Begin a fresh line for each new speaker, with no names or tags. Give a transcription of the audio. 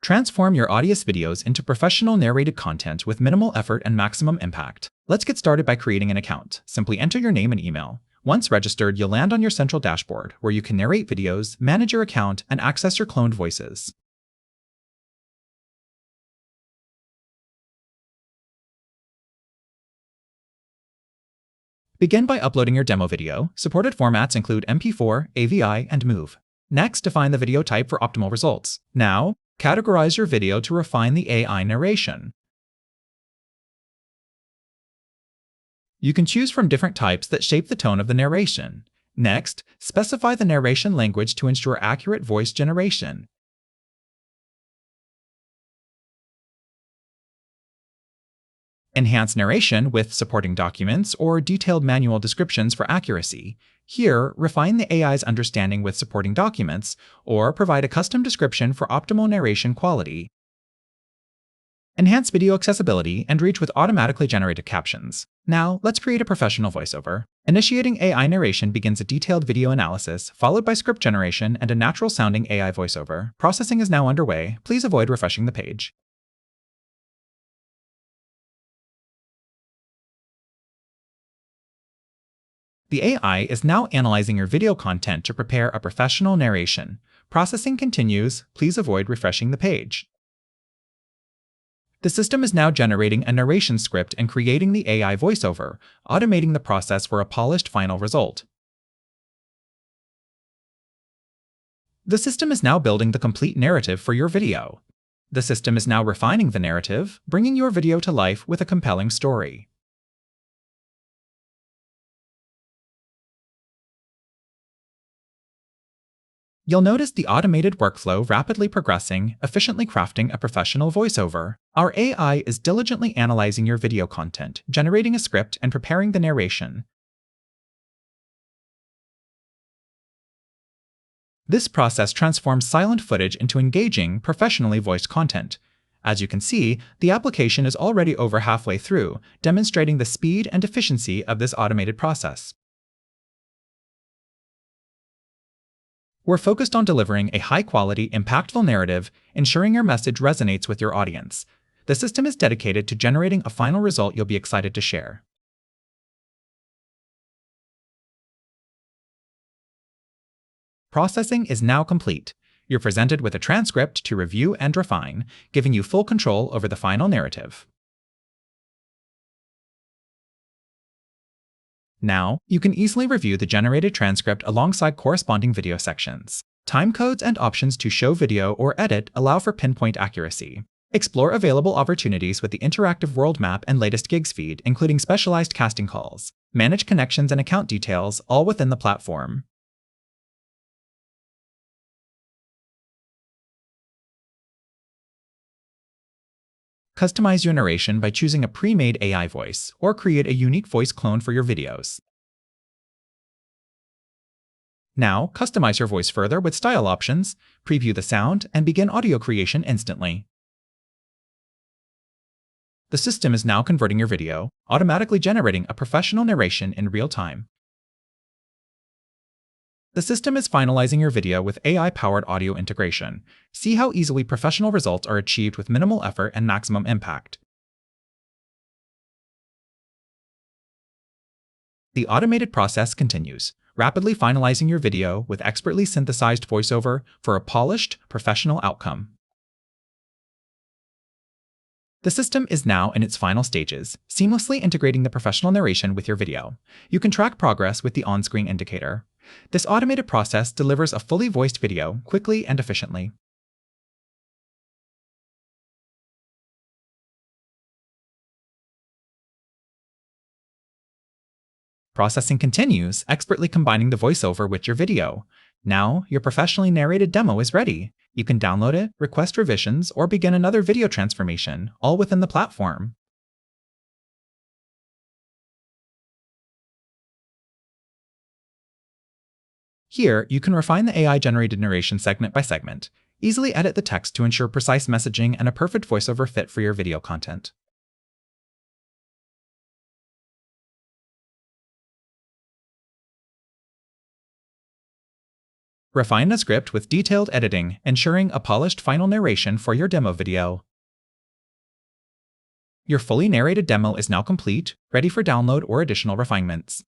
Transform your audience videos into professional narrated content with minimal effort and maximum impact. Let's get started by creating an account. Simply enter your name and email. Once registered, you'll land on your central dashboard, where you can narrate videos, manage your account, and access your cloned voices. Begin by uploading your demo video. Supported formats include MP4, AVI, and MOV. Next, define the video type for optimal results. Now, categorize your video to refine the AI narration. You can choose from different types that shape the tone of the narration. Next, specify the narration language to ensure accurate voice generation. Enhance narration with supporting documents or detailed manual descriptions for accuracy. Here, refine the AI's understanding with supporting documents, or provide a custom description for optimal narration quality. Enhance video accessibility and reach with automatically generated captions. Now, let's create a professional voiceover. Initiating AI narration begins a detailed video analysis, followed by script generation and a natural-sounding AI voiceover. Processing is now underway. Please avoid refreshing the page. The AI is now analyzing your video content to prepare a professional narration. Processing continues. Please avoid refreshing the page. The system is now generating a narration script and creating the AI voiceover, automating the process for a polished final result. The system is now building the complete narrative for your video. The system is now refining the narrative, bringing your video to life with a compelling story. You'll notice the automated workflow rapidly progressing, efficiently crafting a professional voiceover. Our AI is diligently analyzing your video content, generating a script, and preparing the narration. This process transforms silent footage into engaging, professionally voiced content. As you can see, the application is already over halfway through, demonstrating the speed and efficiency of this automated process. We're focused on delivering a high-quality, impactful narrative, ensuring your message resonates with your audience. The system is dedicated to generating a final result you'll be excited to share. Processing is now complete. You're presented with a transcript to review and refine, giving you full control over the final narrative. Now, you can easily review the generated transcript alongside corresponding video sections. Timecodes and options to show video or edit allow for pinpoint accuracy. Explore available opportunities with the interactive world map and latest gigs feed, including specialized casting calls. Manage connections and account details, all within the platform. Customize your narration by choosing a pre-made AI voice, or create a unique voice clone for your videos. Now, customize your voice further with style options, preview the sound, and begin audio creation instantly. The system is now converting your video, automatically generating a professional narration in real time. The system is finalizing your video with AI-powered audio integration. See how easily professional results are achieved with minimal effort and maximum impact. The automated process continues, rapidly finalizing your video with expertly synthesized voiceover for a polished, professional outcome. The system is now in its final stages, seamlessly integrating the professional narration with your video. You can track progress with the on-screen indicator. This automated process delivers a fully voiced video quickly and efficiently. Processing continues, expertly combining the voiceover with your video. Now, your professionally narrated demo is ready. You can download it, request revisions, or begin another video transformation, all within the platform. Here, you can refine the AI-generated narration segment by segment. Easily edit the text to ensure precise messaging and a perfect voiceover fit for your video content. Refine the script with detailed editing, ensuring a polished final narration for your demo video. Your fully narrated demo is now complete, ready for download or additional refinements.